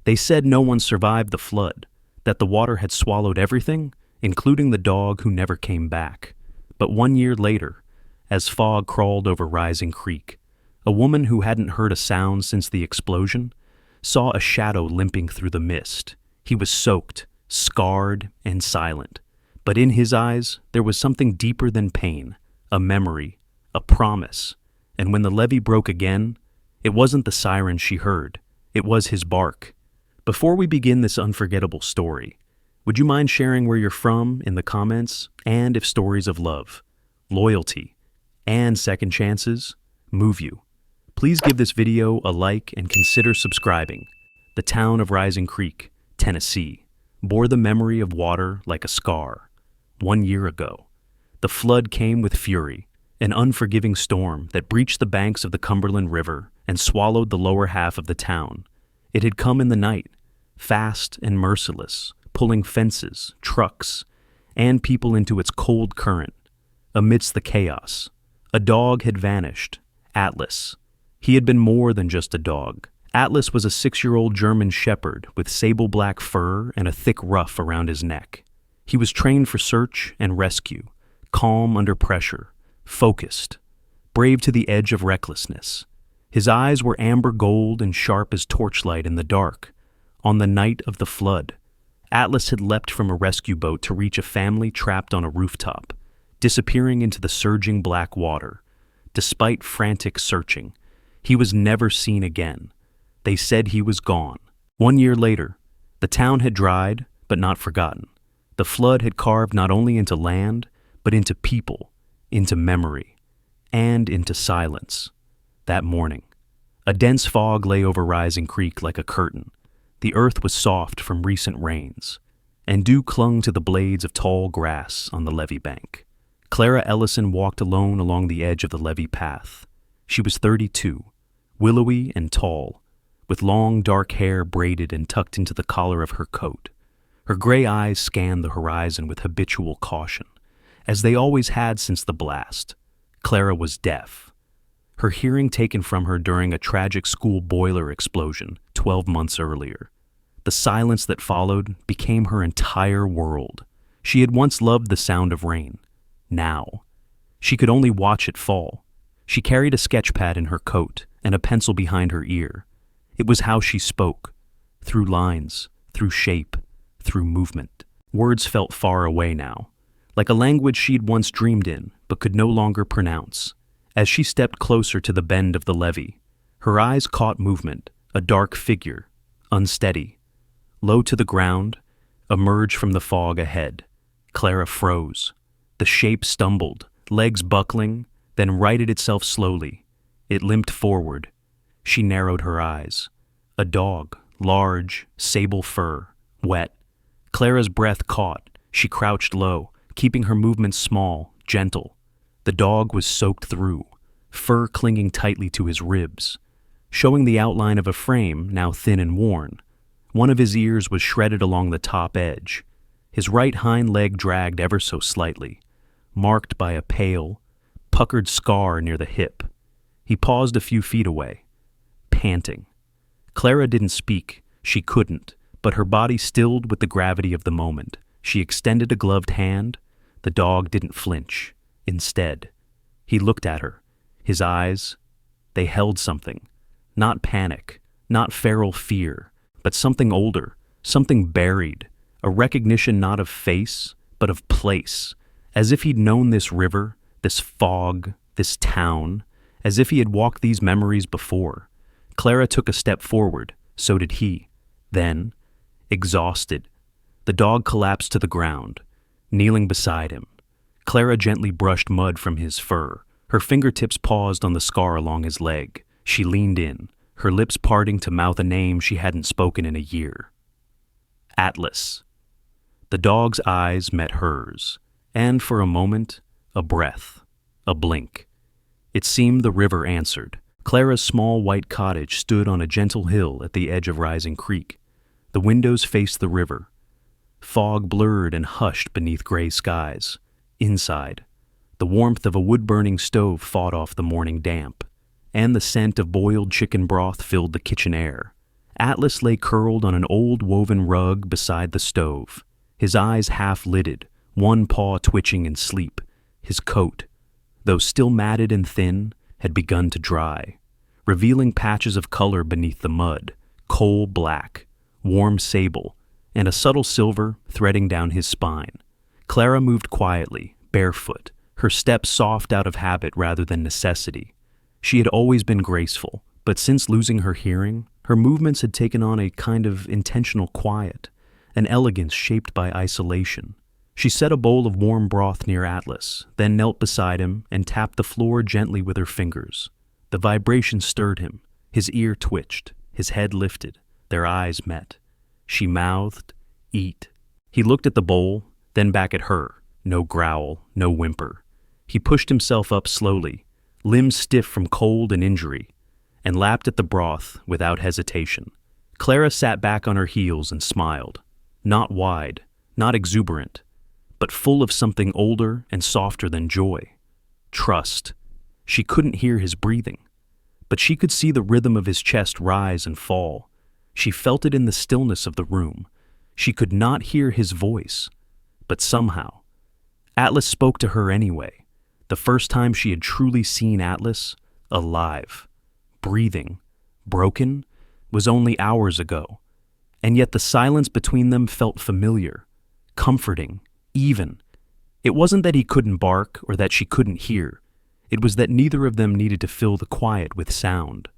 They said no one survived the flood, that the water had swallowed everything, including the dog who never came back. But 1 year later, as fog crawled over Rising Creek, a woman who hadn't heard a sound since the explosion saw a shadow limping through the mist. He was soaked, scarred, and silent. But in his eyes, there was something deeper than pain, a memory, a promise. And when the levee broke again, it wasn't the siren she heard, it was his bark. Before we begin this unforgettable story, would you mind sharing where you're from in the comments, and if stories of love, loyalty, and second chances move you? Please give this video a like and consider subscribing. The town of Rising Creek, Tennessee, bore the memory of water like a scar. 1 year ago, the flood came with fury, an unforgiving storm that breached the banks of the Cumberland River and swallowed the lower half of the town. It had come in the night, fast and merciless, pulling fences, trucks, and people into its cold current. Amidst the chaos, a dog had vanished, Atlas. He had been more than just a dog. Atlas was a 6-year-old German shepherd with sable black fur and a thick ruff around his neck. He was trained for search and rescue, calm under pressure, focused, brave to the edge of recklessness. His eyes were amber gold and sharp as torchlight in the dark. On the night of the flood, Atlas had leapt from a rescue boat to reach a family trapped on a rooftop, disappearing into the surging black water. Despite frantic searching, he was never seen again. They said he was gone. 1 year later, the town had dried, but not forgotten. The flood had carved not only into land, but into people, into memory, and into silence. That morning, a dense fog lay over Rising Creek like a curtain. The earth was soft from recent rains, and dew clung to the blades of tall grass on the levee bank. Clara Ellison walked alone along the edge of the levee path. She was 32, willowy and tall, with long dark hair braided and tucked into the collar of her coat. Her gray eyes scanned the horizon with habitual caution, as they always had since the blast. Clara was deaf, her hearing taken from her during a tragic school boiler explosion 12 months earlier. The silence that followed became her entire world. She had once loved the sound of rain. Now, she could only watch it fall. She carried a sketch pad in her coat and a pencil behind her ear. It was how she spoke, through lines, through shape, through movement. Words felt far away now, like a language she'd once dreamed in but could no longer pronounce. As she stepped closer to the bend of the levee, her eyes caught movement, a dark figure, unsteady. Low to the ground, emerged from the fog ahead. Clara froze. The shape stumbled, legs buckling, then righted itself slowly. It limped forward. She narrowed her eyes. A dog, large, sable fur, wet. Clara's breath caught. She crouched low, keeping her movements small, gentle. The dog was soaked through, fur clinging tightly to his ribs, showing the outline of a frame now thin and worn. One of his ears was shredded along the top edge. His right hind leg dragged ever so slightly, marked by a pale, puckered scar near the hip. He paused a few feet away, panting. Clara didn't speak. She couldn't, but her body stilled with the gravity of the moment. She extended a gloved hand. The dog didn't flinch. Instead, he looked at her. His eyes, they held something. Not panic, not feral fear, but something older, something buried, a recognition not of face, but of place, as if he'd known this river, this fog, this town, as if he had walked these memories before. Clara took a step forward, so did he. Then, exhausted, the dog collapsed to the ground, kneeling beside him. Clara gently brushed mud from his fur. Her fingertips paused on the scar along his leg. She leaned in, her lips parting to mouth a name she hadn't spoken in a year. Atlas. The dog's eyes met hers, and for a moment, a breath, a blink. It seemed the river answered. Clara's small white cottage stood on a gentle hill at the edge of Rising Creek. The windows faced the river. Fog blurred and hushed beneath gray skies. Inside, the warmth of a wood-burning stove fought off the morning damp, and the scent of boiled chicken broth filled the kitchen air. Atlas lay curled on an old woven rug beside the stove, his eyes half-lidded, one paw twitching in sleep. His coat, though still matted and thin, had begun to dry, revealing patches of color beneath the mud, coal black, warm sable, and a subtle silver threading down his spine. Clara moved quietly, barefoot, her steps soft out of habit rather than necessity. She had always been graceful, but since losing her hearing, her movements had taken on a kind of intentional quiet, an elegance shaped by isolation. She set a bowl of warm broth near Atlas, then knelt beside him and tapped the floor gently with her fingers. The vibration stirred him. His ear twitched, his head lifted. Their eyes met. She mouthed, "Eat." He looked at the bowl, then back at her. No growl, no whimper. He pushed himself up slowly, limbs stiff from cold and injury, and lapped at the broth without hesitation. Clara sat back on her heels and smiled. Not wide, not exuberant, but full of something older and softer than joy. Trust. She couldn't hear his breathing, but she could see the rhythm of his chest rise and fall. She felt it in the stillness of the room. She could not hear his voice, but somehow, Atlas spoke to her anyway. The first time she had truly seen Atlas, alive, breathing, broken, was only hours ago. And yet the silence between them felt familiar, comforting, even. It wasn't that he couldn't bark or that she couldn't hear. It was that neither of them needed to fill the quiet with sound.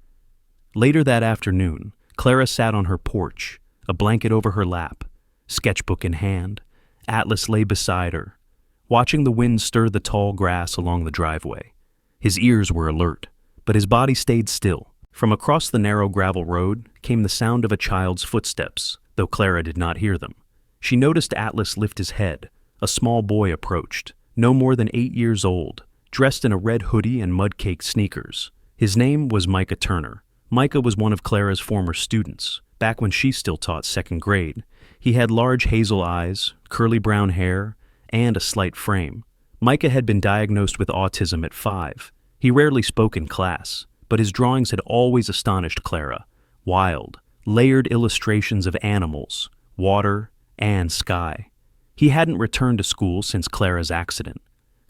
Later that afternoon, Clara sat on her porch, a blanket over her lap, sketchbook in hand. Atlas lay beside her, watching the wind stir the tall grass along the driveway. His ears were alert, but his body stayed still. From across the narrow gravel road came the sound of a child's footsteps, though Clara did not hear them. She noticed Atlas lift his head. A small boy approached, no more than 8 years old, dressed in a red hoodie and mud-caked sneakers. His name was Micah Turner. Micah was one of Clara's former students, back when she still taught second grade. He had large hazel eyes, curly brown hair, and a slight frame. Micah had been diagnosed with autism at 5. He rarely spoke in class, but his drawings had always astonished Clara. Wild, layered illustrations of animals, water, and sky. He hadn't returned to school since Clara's accident.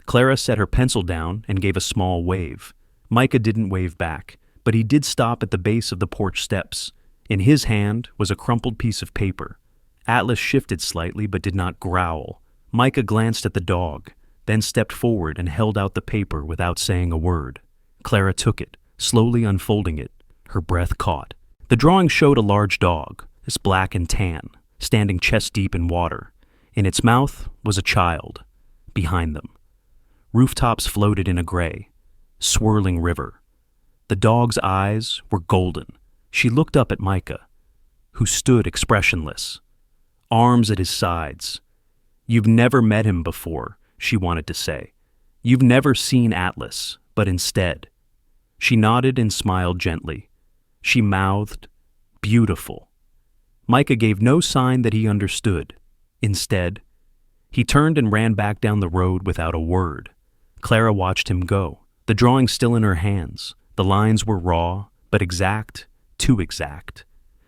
Clara set her pencil down and gave a small wave. Micah didn't wave back, but he did stop at the base of the porch steps. In his hand was a crumpled piece of paper. Atlas shifted slightly but did not growl. Micah glanced at the dog, then stepped forward and held out the paper without saying a word. Clara took it, slowly unfolding it, her breath caught. The drawing showed a large dog, as black and tan, standing chest-deep in water. In its mouth was a child. Behind them, rooftops floated in a gray, swirling river. The dog's eyes were golden. She looked up at Micah, who stood expressionless, arms at his sides. "You've never met him before," she wanted to say. "You've never seen Atlas, but instead." She nodded and smiled gently. She mouthed, "Beautiful." Micah gave no sign that he understood. Instead, he turned and ran back down the road without a word. Clara watched him go, the drawing still in her hands. The lines were raw, but exact, too exact.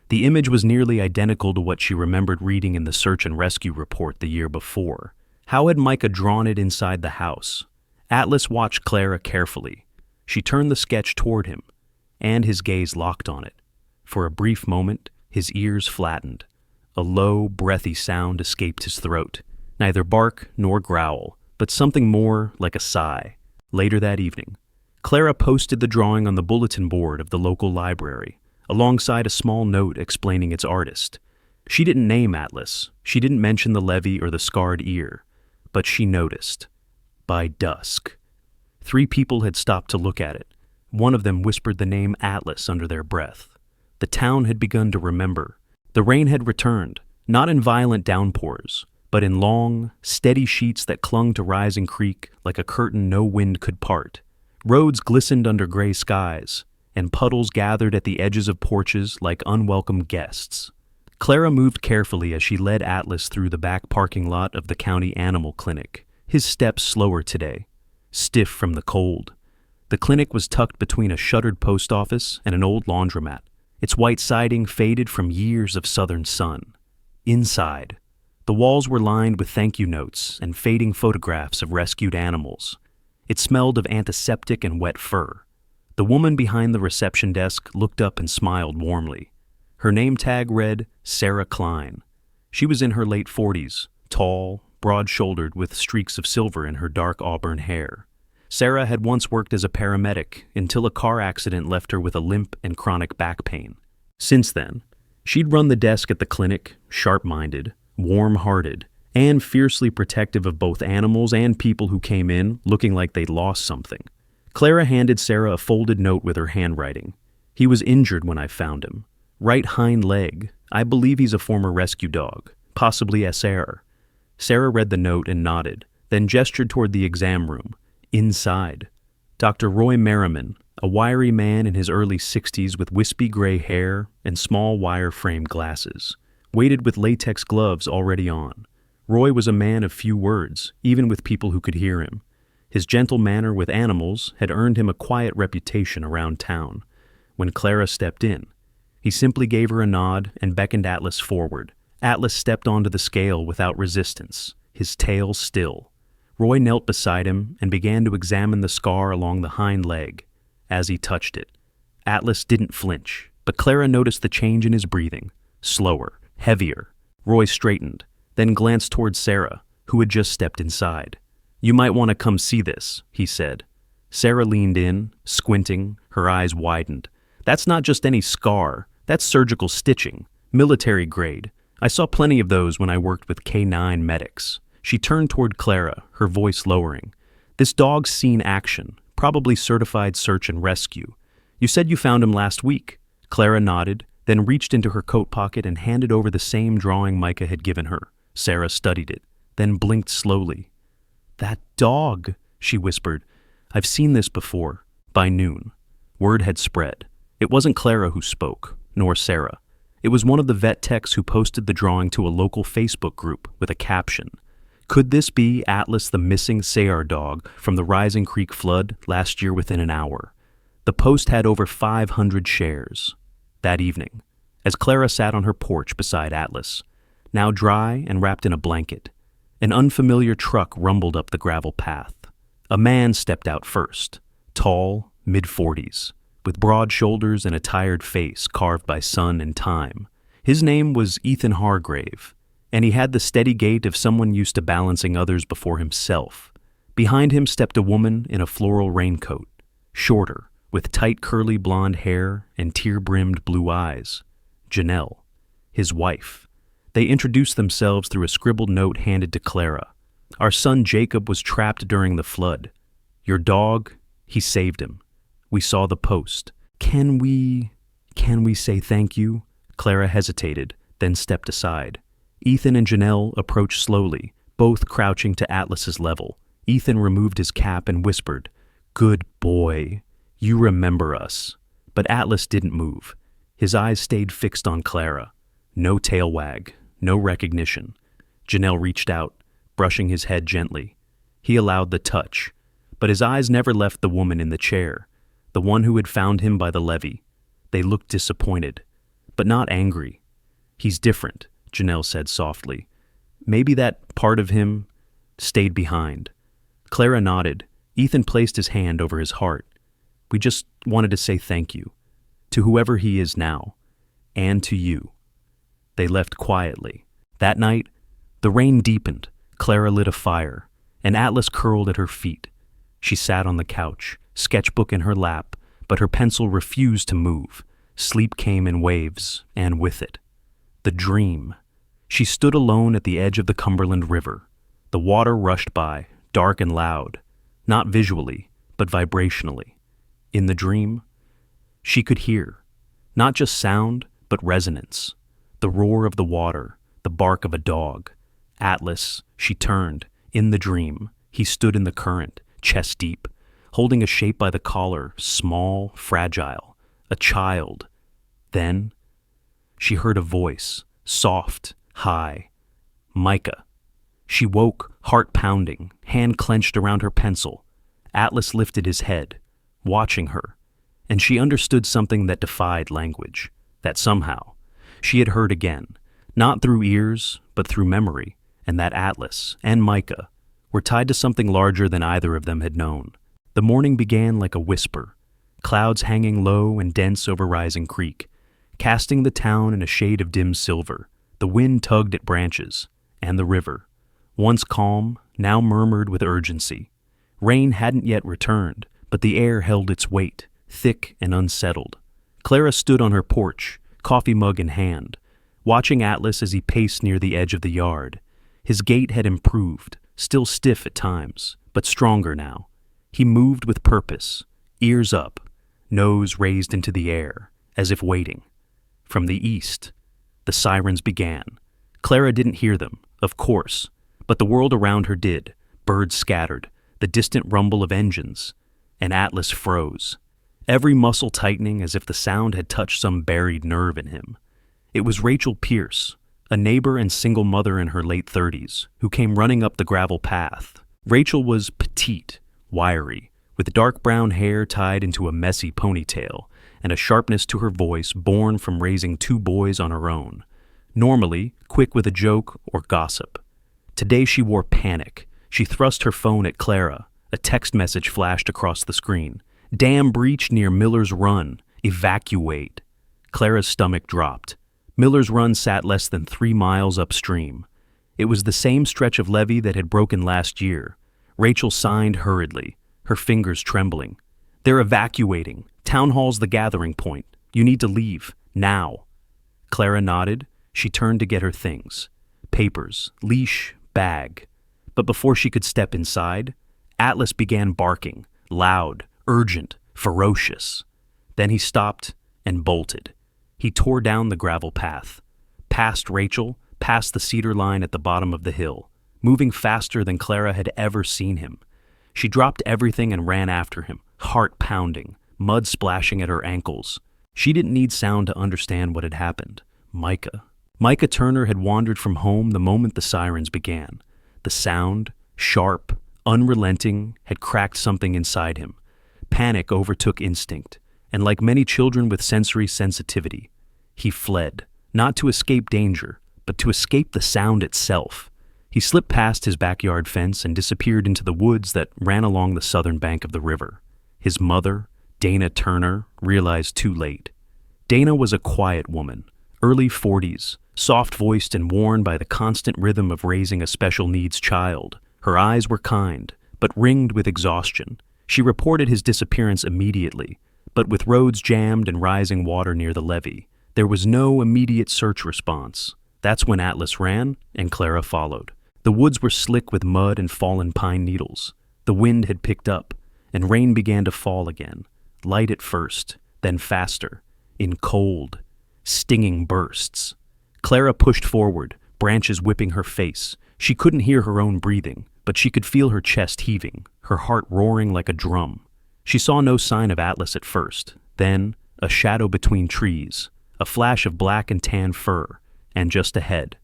The image was nearly identical to what she remembered reading in the search and rescue report the year before. How had Micah drawn it inside the house? Atlas watched Clara carefully. She turned the sketch toward him, and his gaze locked on it. For a brief moment, his ears flattened. A low, breathy sound escaped his throat. Neither bark nor growl, but something more like a sigh. Later that evening, Clara posted the drawing on the bulletin board of the local library, alongside a small note explaining its artist. She didn't name Atlas. She didn't mention the levee or the scarred ear. But she noticed. By dusk, 3 people had stopped to look at it. One of them whispered the name Atlas under their breath. The town had begun to remember. The rain had returned, not in violent downpours, but in long, steady sheets that clung to rising creek like a curtain no wind could part. Roads glistened under gray skies, and puddles gathered at the edges of porches like unwelcome guests. Clara moved carefully as she led Atlas through the back parking lot of the county animal clinic, his steps slower today, stiff from the cold. The clinic was tucked between a shuttered post office and an old laundromat. Its white siding faded from years of southern sun. Inside, the walls were lined with thank you notes and fading photographs of rescued animals. It smelled of antiseptic and wet fur. The woman behind the reception desk looked up and smiled warmly. Her name tag read Sarah Klein. She was in her late 40s, tall, broad-shouldered with streaks of silver in her dark auburn hair. Sarah had once worked as a paramedic until a car accident left her with a limp and chronic back pain. Since then, she'd run the desk at the clinic, sharp-minded, warm-hearted, and fiercely protective of both animals and people who came in looking like they'd lost something. Clara handed Sarah a folded note with her handwriting. He was injured when I found him. Right hind leg. I believe he's a former rescue dog, possibly SR. Sarah read the note and nodded, then gestured toward the exam room. Inside, Dr. Roy Merriman, a wiry man in his early 60s with wispy gray hair and small wire-frame glasses, waited with latex gloves already on. Roy was a man of few words, even with people who could hear him. His gentle manner with animals had earned him a quiet reputation around town. When Clara stepped in, he simply gave her a nod and beckoned Atlas forward. Atlas stepped onto the scale without resistance, his tail still. Roy knelt beside him and began to examine the scar along the hind leg. As he touched it, Atlas didn't flinch, but Clara noticed the change in his breathing. Slower, heavier. Roy straightened, then glanced towards Sarah, who had just stepped inside. "You might want to come see this," he said. Sarah leaned in, squinting, her eyes widened. "That's not just any scar. That's surgical stitching, military grade. I saw plenty of those when I worked with K9 medics." She turned toward Clara, her voice lowering. "This dog's seen action, probably certified search and rescue. You said you found him last week." Clara nodded, then reached into her coat pocket and handed over the same drawing Micah had given her. Sarah studied it, then blinked slowly. "That dog," she whispered. "I've seen this before." By noon, word had spread. It wasn't Clara who spoke, nor Sarah. It was one of the vet techs who posted the drawing to a local Facebook group with a caption. Could this be Atlas, the missing Sayar dog from the Rising Creek flood last year within an hour? The post had over 500 shares. That evening, as Clara sat on her porch beside Atlas, now dry and wrapped in a blanket, an unfamiliar truck rumbled up the gravel path. A man stepped out first, tall, mid-40s, with broad shoulders and a tired face carved by sun and time. His name was Ethan Hargrave, and he had the steady gait of someone used to balancing others before himself. Behind him stepped a woman in a floral raincoat, shorter, with tight curly blonde hair and tear-brimmed blue eyes. Janelle, his wife. They introduced themselves through a scribbled note handed to Clara. "Our son Jacob was trapped during the flood. Your dog, he saved him. We saw the post. Can we say thank you?" Clara hesitated, then stepped aside. Ethan and Janelle approached slowly, both crouching to Atlas's level. Ethan removed his cap and whispered, "Good boy. You remember us." But Atlas didn't move. His eyes stayed fixed on Clara. No tail wag, no recognition. Janelle reached out, brushing his head gently. He allowed the touch, but his eyes never left the woman in the chair, the one who had found him by the levee. They looked disappointed, but not angry. "He's different," Janelle said softly. "Maybe that part of him stayed behind." Clara nodded. Ethan placed his hand over his heart. "We just wanted to say thank you, to whoever he is now, and to you." They left quietly. That night, the rain deepened. Clara lit a fire, and Atlas curled at her feet. She sat on the couch, sketchbook in her lap, but her pencil refused to move. Sleep came in waves, and with it, the dream. She stood alone at the edge of the Cumberland River. The water rushed by, dark and loud, not visually, but vibrationally. In the dream, she could hear, not just sound, but resonance. The roar of the water, the bark of a dog. Atlas, she turned. In the dream, he stood in the current, chest deep, holding a shape by the collar, small, fragile, a child. Then, she heard a voice, soft, high. Micah. She woke, heart pounding, hand clenched around her pencil. Atlas lifted his head, watching her, and she understood something that defied language. that somehow she had heard again, not through ears, but through memory, and that Atlas and Micah were tied to something larger than either of them had known. The morning began like a whisper, clouds hanging low and dense over Rising Creek, casting the town in a shade of dim silver. The wind tugged at branches, and the river, once calm, now murmured with urgency. Rain hadn't yet returned, but the air held its weight, thick and unsettled. Clara stood on her porch, coffee mug in hand, watching Atlas as he paced near the edge of the yard. His gait had improved, still stiff at times, but stronger now. He moved with purpose, ears up, nose raised into the air, as if waiting. From the east, the sirens began. Clara didn't hear them, of course, but the world around her did. Birds scattered, the distant rumble of engines, and Atlas froze, every muscle tightening as if the sound had touched some buried nerve in him. It was Rachel Pierce, a neighbor and single mother in her late 30s, who came running up the gravel path. Rachel was petite, wiry, with dark brown hair tied into a messy ponytail, and a sharpness to her voice born from raising 2 boys on her own. Normally, quick with a joke or gossip. Today she wore panic. She thrust her phone at Clara. A text message flashed across the screen. "Dam breach near Miller's Run. Evacuate." Clara's stomach dropped. Miller's Run sat less than 3 miles upstream. It was the same stretch of levee that had broken last year. Rachel signed hurriedly, her fingers trembling. "They're evacuating. Town hall's the gathering point. You need to leave. Now." Clara nodded. She turned to get her things. Papers, leash, bag. But before she could step inside, Atlas began barking, loud, urgent, ferocious. Then he stopped and bolted. He tore down the gravel path, past Rachel, past the cedar line at the bottom of the hill, moving faster than Clara had ever seen him. She dropped everything and ran after him, heart pounding, mud splashing at her ankles. She didn't need sound to understand what had happened. Micah Turner had wandered from home the moment the sirens began. The sound, sharp, unrelenting, had cracked something inside him. Panic overtook instinct, and like many children with sensory sensitivity, he fled, not to escape danger, but to escape the sound itself. He slipped past his backyard fence and disappeared into the woods that ran along the southern bank of the river. His mother, Dana Turner, realized too late. Dana was a quiet woman, early 40s, soft-voiced and worn by the constant rhythm of raising a special needs child. Her eyes were kind, but ringed with exhaustion. She reported his disappearance immediately, but with roads jammed and rising water near the levee, there was no immediate search response. That's when Atlas ran, and Clara followed. The woods were slick with mud and fallen pine needles. The wind had picked up, and rain began to fall again, light at first, then faster, in cold, stinging bursts. Clara pushed forward, branches whipping her face. She couldn't hear her own breathing, but she could feel her chest heaving, her heart roaring like a drum. She saw no sign of Atlas at first. Then, a shadow between trees, a flash of black and tan fur, and just ahead,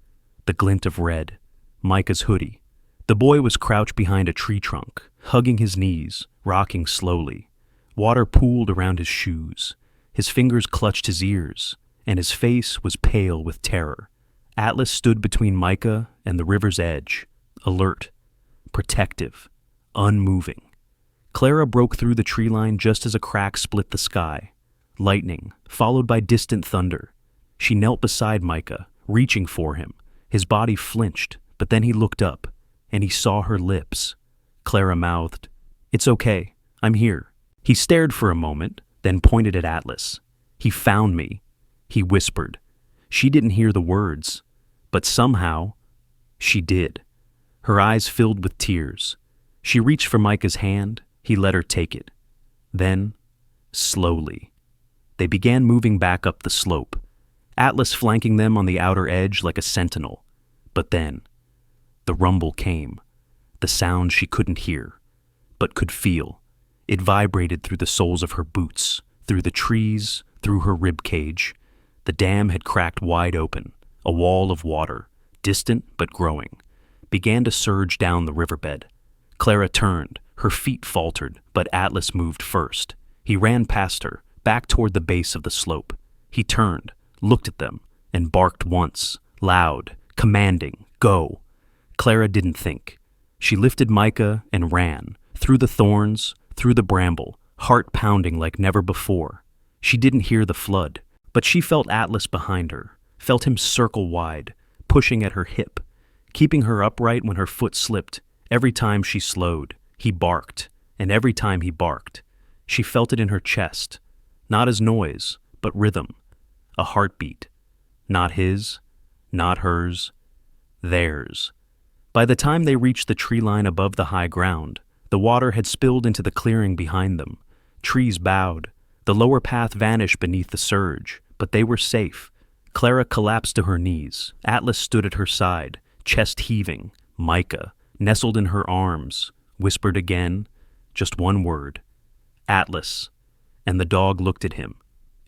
the glint of red, Micah's hoodie. The boy was crouched behind a tree trunk, hugging his knees, rocking slowly. Water pooled around his shoes. His fingers clutched his ears, and his face was pale with terror. Atlas stood between Micah and the river's edge, alert, protective, unmoving. Clara broke through the tree line just as a crack split the sky. Lightning, followed by distant thunder. She knelt beside Micah, reaching for him. His body flinched, but then he looked up, and he saw her lips. Clara mouthed, "It's okay, I'm here." He stared for a moment, then pointed at Atlas. "He found me," he whispered. She didn't hear the words, but somehow, she did. Her eyes filled with tears. She reached for Micah's hand. He let her take it. Then, slowly, they began moving back up the slope, Atlas flanking them on the outer edge like a sentinel. But then, the rumble came, the sound she couldn't hear, but could feel. It vibrated through the soles of her boots, through the trees, through her rib cage. The dam had cracked wide open. A wall of water, distant but growing, began to surge down the riverbed. Clara turned. Her feet faltered, but Atlas moved first. He ran past her, back toward the base of the slope. He turned, looked at them, and barked once, loud, commanding, "Go." Clara didn't think. She lifted Micah and ran, through the thorns, through the bramble, heart pounding like never before. She didn't hear the flood, but she felt Atlas behind her, felt him circle wide, pushing at her hip, keeping her upright when her foot slipped. Every time she slowed, he barked, and every time he barked, she felt it in her chest, not as noise, but rhythm, a heartbeat. Not his, not hers, theirs. By the time they reached the tree line above the high ground, the water had spilled into the clearing behind them. Trees bowed. The lower path vanished beneath the surge, but they were safe. Clara collapsed to her knees. Atlas stood at her side, chest heaving. Micah, nestled in her arms, whispered again, just one word, "Atlas." And the dog looked at him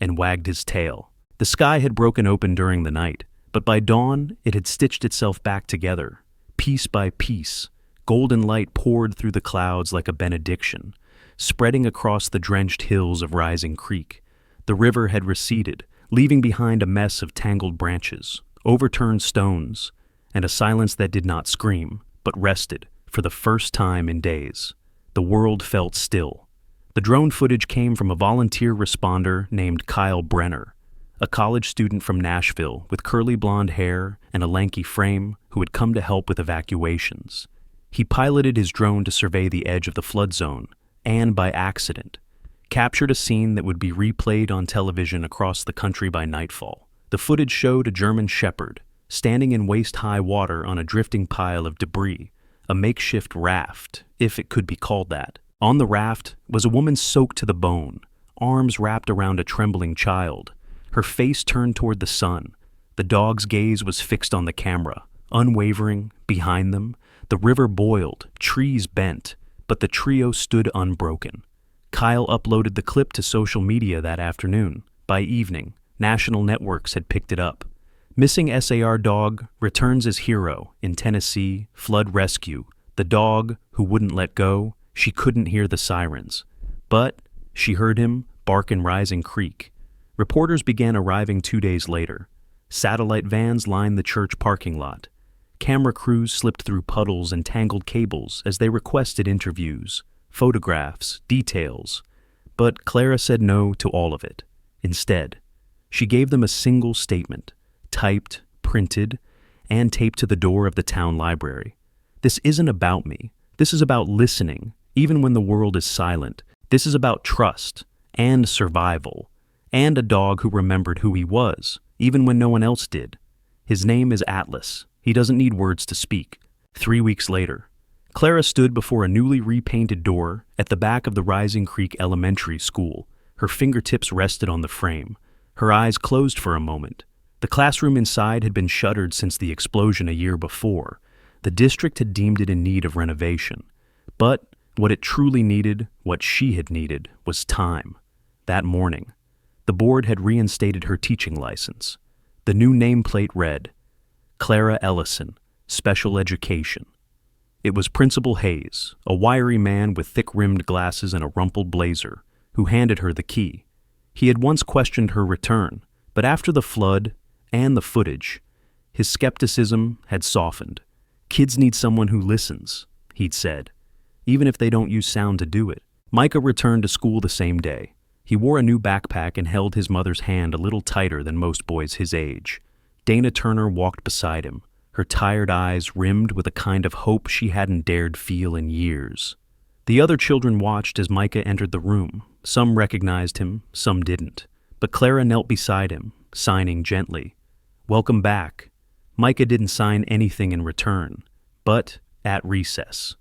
and wagged his tail. The sky had broken open during the night, but by dawn it had stitched itself back together. Piece by piece, golden light poured through the clouds like a benediction, spreading across the drenched hills of Rising Creek. The river had receded, leaving behind a mess of tangled branches, overturned stones, and a silence that did not scream, but rested for the first time in days. The world felt still. The drone footage came from a volunteer responder named Kyle Brenner, a college student from Nashville with curly blonde hair and a lanky frame who had come to help with evacuations. He piloted his drone to survey the edge of the flood zone and, by accident, captured a scene that would be replayed on television across the country by nightfall. The footage showed a German shepherd standing in waist-high water on a drifting pile of debris, a makeshift raft, if it could be called that. On the raft was a woman soaked to the bone, arms wrapped around a trembling child, her face turned toward the sun. The dog's gaze was fixed on the camera, unwavering. Behind them, the river boiled, trees bent, but the trio stood unbroken. Kyle uploaded the clip to social media that afternoon. By evening, national networks had picked it up. Missing SAR dog returns as hero in Tennessee flood rescue. The dog who wouldn't let go. She couldn't hear the sirens, but she heard him bark in Rising Creek. Reporters began arriving 2 days later. Satellite vans lined the church parking lot. Camera crews slipped through puddles and tangled cables as they requested interviews, photographs, details. But Clara said no to all of it. Instead, she gave them a single statement, typed, printed, and taped to the door of the town library. "This isn't about me. This is about listening, even when the world is silent. This is about trust and survival, and a dog who remembered who he was, even when no one else did. His name is Atlas. He doesn't need words to speak." 3 weeks later, Clara stood before a newly repainted door at the back of the Rising Creek Elementary School. Her fingertips rested on the frame. Her eyes closed for a moment. The classroom inside had been shuttered since the explosion a year before. The district had deemed it in need of renovation. But what it truly needed, what she had needed, was time. That morning, the board had reinstated her teaching license. The new nameplate read, Clara Ellison, Special Education. It was Principal Hayes, a wiry man with thick-rimmed glasses and a rumpled blazer, who handed her the key. He had once questioned her return, but after the flood and the footage, his skepticism had softened. "Kids need someone who listens," he'd said, "even if they don't use sound to do it." Micah returned to school the same day. He wore a new backpack and held his mother's hand a little tighter than most boys his age. Dana Turner walked beside him, her tired eyes rimmed with a kind of hope she hadn't dared feel in years. The other children watched as Micah entered the room. Some recognized him, some didn't. But Clara knelt beside him, signing gently. "Welcome back." Micah didn't sign anything in return, but at recess,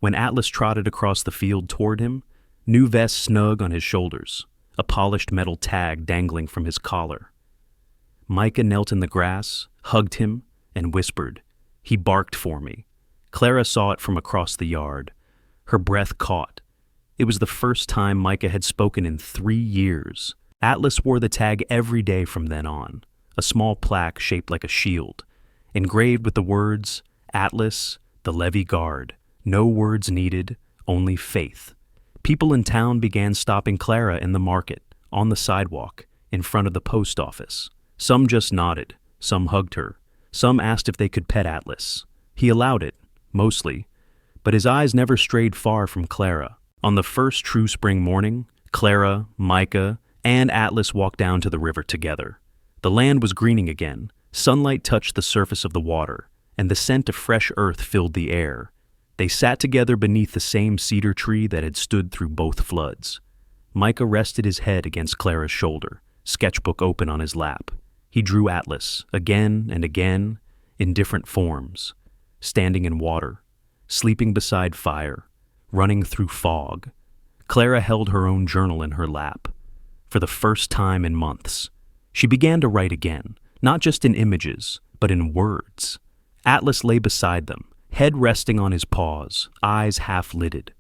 when Atlas trotted across the field toward him, new vest snug on his shoulders, a polished metal tag dangling from his collar. Micah knelt in the grass, hugged him, and whispered, "He barked for me." Clara saw it from across the yard. Her breath caught. It was the first time Micah had spoken in 3 years. Atlas wore the tag every day from then on, a small plaque shaped like a shield, engraved with the words, "Atlas, the Levy Guard. No words needed, only faith." People in town began stopping Clara in the market, on the sidewalk, in front of the post office. Some just nodded, some hugged her, some asked if they could pet Atlas. He allowed it, mostly, but his eyes never strayed far from Clara. On the first true spring morning, Clara, Micah, and Atlas walked down to the river together. The land was greening again, sunlight touched the surface of the water, and the scent of fresh earth filled the air. They sat together beneath the same cedar tree that had stood through both floods. Micah rested his head against Clara's shoulder, sketchbook open on his lap. He drew Atlas, again and again, in different forms, standing in water, sleeping beside fire, running through fog. Clara held her own journal in her lap. For the first time in months, she began to write again, not just in images, but in words. Atlas lay beside them, head resting on his paws, eyes half-lidded.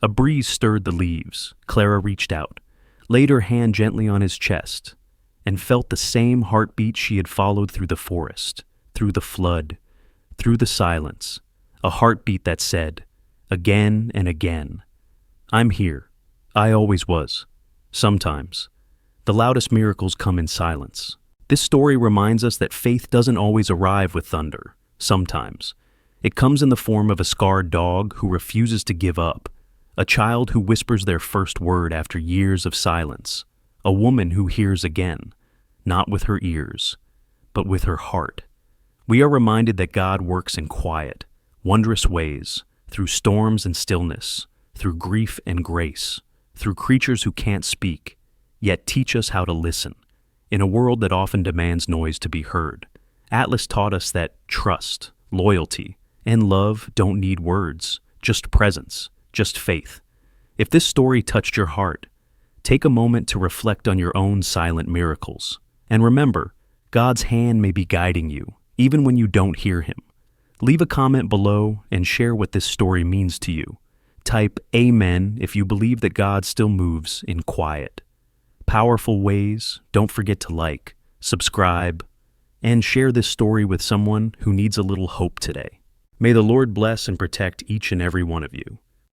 A breeze stirred the leaves. Clara reached out, laid her hand gently on his chest, and felt the same heartbeat she had followed through the forest, through the flood, through the silence, a heartbeat that said, again and again, "I'm here. I always was." Sometimes, the loudest miracles come in silence. This story reminds us that faith doesn't always arrive with thunder. Sometimes, it comes in the form of a scarred dog who refuses to give up, a child who whispers their first word after years of silence, a woman who hears again, not with her ears, but with her heart. We are reminded that God works in quiet, wondrous ways, through storms and stillness, through grief and grace, through creatures who can't speak, yet teach us how to listen. In a world that often demands noise to be heard, Atlas taught us that trust, loyalty, and love don't need words, just presence, just faith. If this story touched your heart, take a moment to reflect on your own silent miracles. And remember, God's hand may be guiding you, even when you don't hear Him. Leave a comment below and share what this story means to you. Type Amen if you believe that God still moves in quiet, powerful ways. Don't forget to like, subscribe, and share this story with someone who needs a little hope today. May the Lord bless and protect each and every one of you.